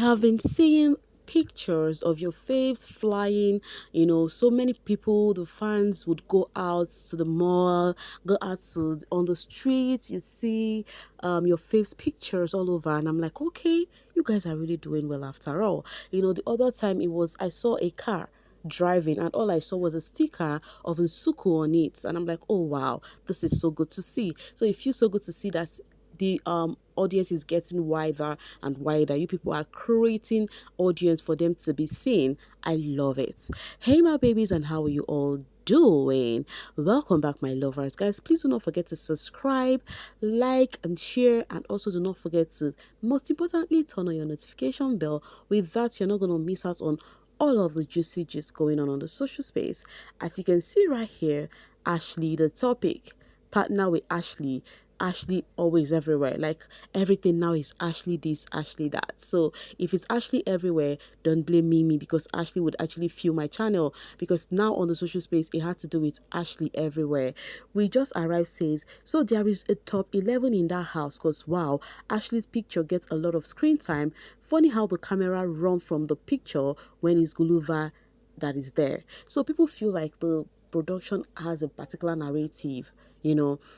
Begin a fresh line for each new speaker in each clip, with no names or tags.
have been seeing pictures of your faves flying. So many people, the fans would go out to the mall, go out to on the streets. You see your faves pictures all over, and I'm like, okay, you guys are really doing well after all. The other time it was, I saw a car driving, and all I saw was a sticker of Nsuku on it, and I'm like, oh wow, this is so good to see. So it feels so good to see that the audience is getting wider and wider. You people are creating audience for them to be seen. I love it. Hey my babies, and how are you all doing? Welcome back, my lovers. Guys, please do not forget to subscribe, like and share, and also do not forget to, most importantly, turn on your notification bell. With that, you're not going to miss out on all of the juicy gist going on the social space. As you can see right here, Ashley the topic, partner with Ashley. Ashley always everywhere. Like everything now is Ashley this, Ashley that. So if it's Ashley everywhere, don't blame Mimi, because Ashley would actually fuel my channel, because now on the social space it had to do with Ashley everywhere. We just arrived says, so there is a top 11 in that house, because wow, Ashley's picture gets a lot of screen time. Funny how the camera run from the picture when it's Guluva that is there. So people feel like the production has a particular narrative.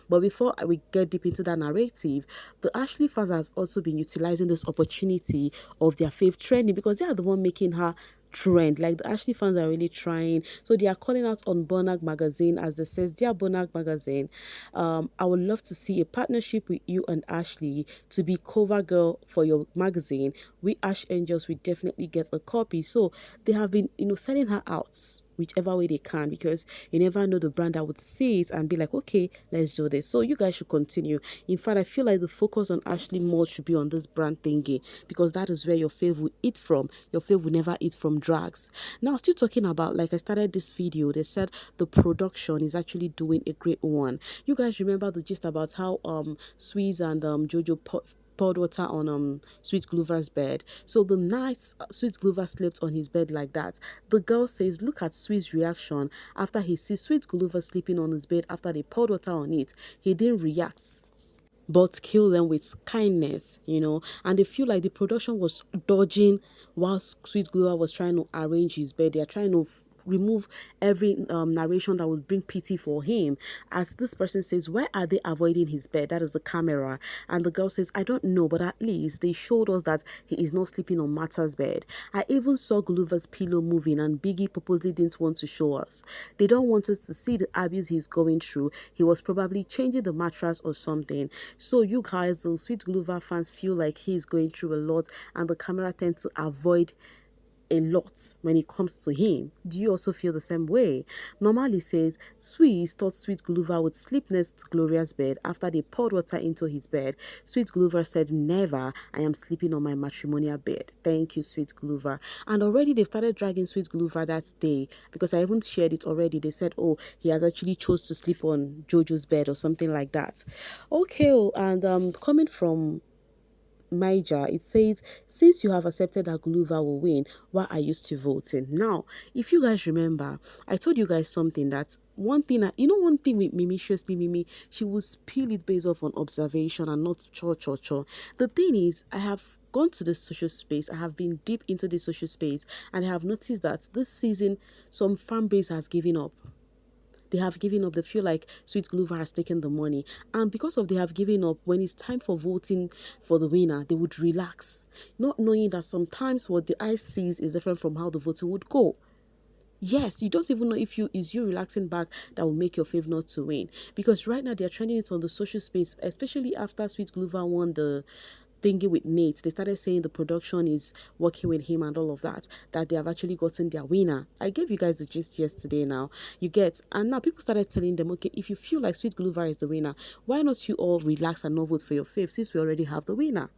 But before we get deep into that narrative, the Ashley fans has also been utilizing this opportunity of their fave trending, because they are the one making her trend. Like the Ashley fans are really trying, so they are calling out on Bonag magazine, as they says, dear Bonag magazine, I would love to see a partnership with you and Ashley to be cover girl for your magazine. We Ash Angels will definitely get a copy. So they have been selling her out whichever way they can, because you never know the brand that would see it and be like, okay, let's do this. So you guys should continue. In fact, I feel like the focus on Ashley more should be on this brand thingy, because that is where your fave will eat from. Your fave will never eat from drugs. Now, still talking about, like I started this video, they said the production is actually doing a great one. You guys remember the gist about how Sweez and Jojo poured water on Sweet Guluva's bed. So the night Sweet Guluva slept on his bed like that, the girl says, look at Sweet's reaction after he sees Sweet Guluva sleeping on his bed after they poured water on it. He didn't react, but kill them with kindness. And they feel like the production was dodging while Sweet Guluva was trying to arrange his bed. They are trying to remove every narration that would bring pity for him. As this person says, why are they avoiding his bed? That is the camera. And the girl says, I don't know, but at least they showed us that he is not sleeping on Martha's bed. I even saw Guluva's pillow moving, and Biggie purposely didn't want to show us. They don't want us to see the abuse he's going through. He was probably changing the mattress or something. So you guys, the Sweet Guluva fans, feel like he's going through a lot, and the camera tends to avoid a lot when it comes to him. Do you also feel the same way? Normally says, Sweet thought Sweet Guluva would sleep next to Gloria's bed after they poured water into his bed. Sweet Guluva said, never. I am sleeping on my matrimonial bed. Thank you, Sweet Guluva. And already they've started dragging Sweet Guluva that day, because I haven't shared it already. They said, oh, he has actually chose to sleep on Jojo's bed or something like that. Okay, and coming from Maija, it says, since you have accepted that Guluva will win, why are you still voting? Now, if you guys remember, I told you guys something, that one thing with Mimi, seriously, Mimi, she will spill it based off on observation and not cho. The thing is, I have gone to the social space, I have been deep into the social space, and I have noticed that this season some fan base has given up. They have given up. They feel like Sweet Guluva has taken the money. And because of they have given up, when it's time for voting for the winner, they would relax. Not knowing that sometimes what the eye sees is different from how the voting would go. Yes, you don't even know if you relaxing back that will make your fave not to win. Because right now they're trending it on the social space, especially after Sweet Guluva won the thingy with Nate. They started saying the production is working with him and all of that they have actually gotten their winner. I gave you guys the gist yesterday now. You get, and now people started telling them, okay, if you feel like Sweet Guluva is the winner, why not you all relax and not vote for your fave, since we already have the winner?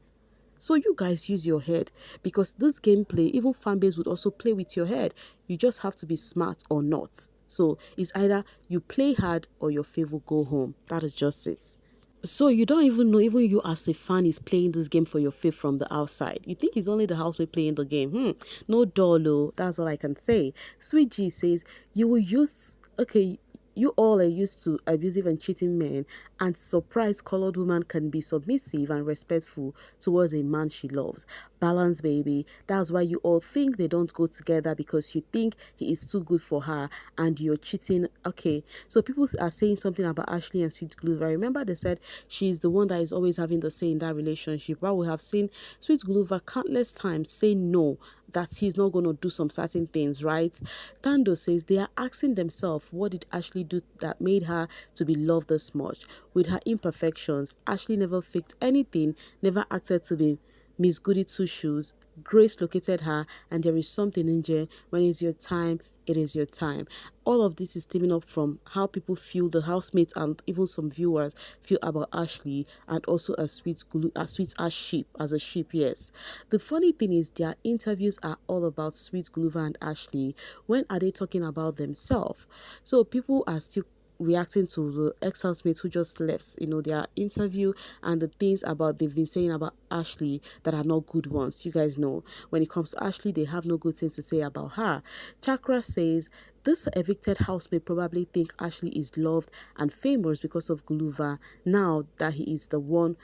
So you guys use your head, because this gameplay, even fan base would also play with your head. You just have to be smart or not. So it's either you play hard or your fave will go home. That is just it. So you don't even know, even you as a fan is playing this game for your fave from the outside. You think it's only the housemate playing the game. No dolo. That's all I can say. Sweet G says, you will use, okay, You all are used to abusive and cheating men, and surprised colored woman can be submissive and respectful towards a man she loves. Balance, baby. That's why you all think they don't go together, because you think he is too good for her and you're cheating. Okay, so people are saying something about Ashley and Sweet Guluva. Remember, they said she's the one that is always having the say in that relationship. While we have seen Sweet Guluva countless times say no, that he's not going to do some certain things, right? Tando says they are asking themselves, what did Ashley do that made her to be loved this much? With her imperfections, Ashley never faked anything, never acted to be Miss Goody Two Shoes. Grace located her, and there is something in there. When it's your time, it is your time. All of this is stemming up from how people feel, the housemates and even some viewers feel about Ashley, and also as sweet as sheep, as a sheep, yes. The funny thing is their interviews are all about Sweet Guluva and Ashley. When are they talking about themselves? So people are still reacting to the ex-housemates who just left, their interview, and the things about they've been saying about Ashley that are not good ones. You guys know when it comes to Ashley, they have no good things to say about her. Chakra says this evicted housemate probably think Ashley is loved and famous because of Guluva, now that he is the one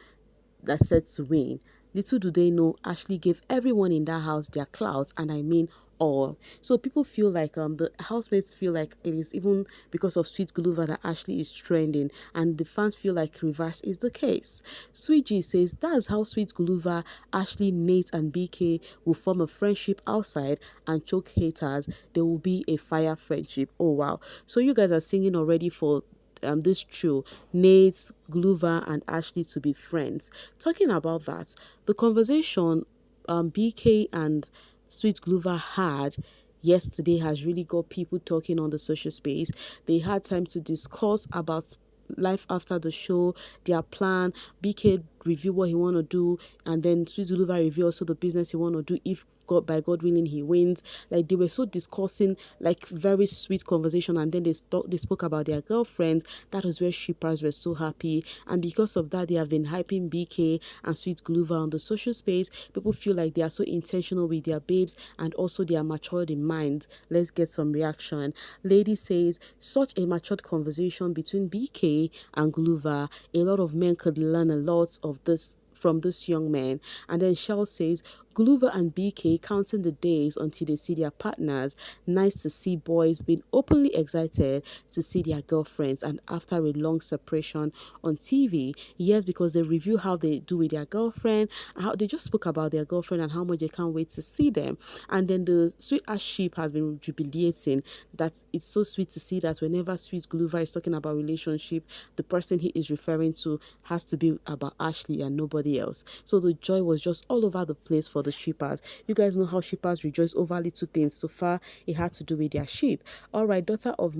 that's set to win. Little do they know, Ashley gave everyone in that house their clouds, and I mean all. So people feel like the housemates feel like it is even because of Sweet Guluva that Ashley is trending, and the fans feel like reverse is the case. Sweet G says that's how Sweet Guluva, Ashley, Nate, and BK will form a friendship outside and choke haters. There will be a fire friendship. Oh wow! So you guys are singing already for this trio, Nate, Guluva, and Ashley, to be friends. Talking about that, the conversation BK and Sweet Guluva had yesterday has really got people talking on the social space. They had time to discuss about life after the show, their plan. BK review what he want to do, and then Sweet Guluva review also the business he want to do if God by God willing he wins. Like they were so discussing, like very sweet conversation, and then they spoke about their girlfriends. That was where shippers were so happy, and because of that they have been hyping BK and Sweet Guluva on the social space. People feel like they are so intentional with their babes, and also they are matured in mind. Let's get some reaction. Lady says such a matured conversation between BK and Guluva. A lot of men could learn a lot of this from this young man. And then Shell says Guluva and BK counting the days until they see their partners. Nice to see boys being openly excited to see their girlfriends, and after a long separation on TV. Yes, because they review how they do with their girlfriend, and how they just spoke about their girlfriend and how much they can't wait to see them. And then the sweet ass sheep has been jubilating that it's so sweet to see that whenever Sweet Guluva is talking about relationship, the person he is referring to has to be about Ashley and nobody else. So the joy was just all over the place for the shippers. You guys know how shippers rejoice over little things. So far, it had to do with their sheep. All right, daughter of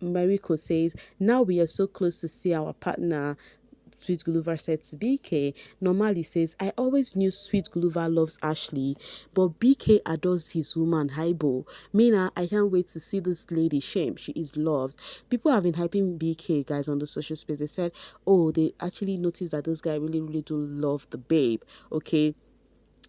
Mariko says, now we are so close to see our partner. Sweet Guluva said to BK. Normally says, I always knew Sweet Guluva loves Ashley, but BK adores his woman, Haibo. Mina, I can't wait to see this lady. Shame, she is loved. People have been hyping BK, guys, on the social space. They said, oh, they actually noticed that this guy really, really do love the babe, okay?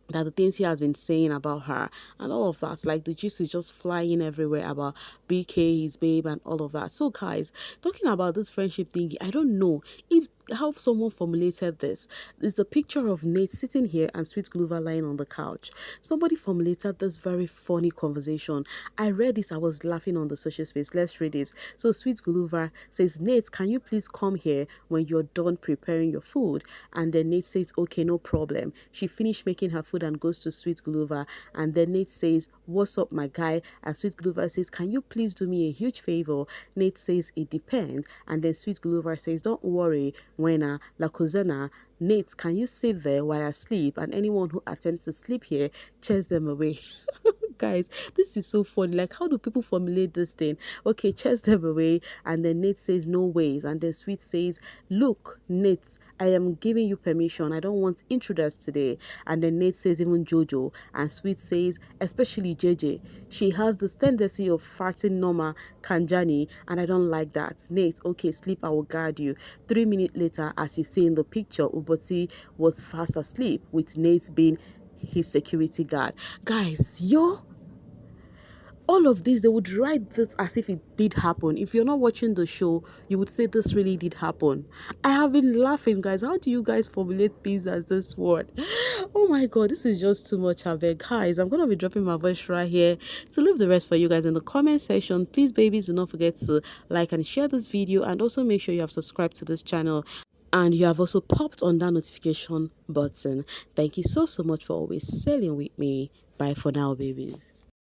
That the things he has been saying about her and all of that, like the gist is just flying everywhere about BK, his babe, and all of that. So guys, talking about this friendship thingy, I don't know if how someone formulated this. There's a picture of Nate sitting here and Sweet Guluva lying on the couch. Somebody formulated this very funny conversation. I read this, I was laughing on the social space. Let's read this. So Sweet Guluva says, Nate, can you please come here when you're done preparing your food? And then Nate says, okay, no problem. She finished making her food and goes to Sweet Guluva, and then Nate says, what's up my guy? And Sweet Guluva says, can you please do me a huge favor? Nate says, it depends. And then Sweet Guluva says, don't worry, Wena, La Cozena, Nate, can you sit there while I sleep? And anyone who attempts to sleep here, chase them away. Guys, this is so funny. Like, how do people formulate this thing? Okay, chase them away. And then Nate says, no ways. And then Sweet says, look, Nate, I am giving you permission. I don't want intruders today. And then Nate says, even Jojo. And Sweet says, especially JJ. She has this tendency of farting Norma Kanjani, and I don't like that. Nate, okay, sleep, I will guard you. 3 minutes later, as you see in the picture, Uboti was fast asleep, with Nate being his security guard. Guys, all of this, they would write this as if it did happen. If you're not watching the show, you would say this really did happen. I have been laughing, guys. How do you guys formulate things as this word? Oh my god, this is just too much. I beg, guys. I'm gonna be dropping my voice right here to leave the rest for you guys in the comment section. Please, babies, do not forget to like and share this video, and also make sure you have subscribed to this channel and you have also popped on that notification button. Thank you so much for always sailing with me. Bye for now, babies.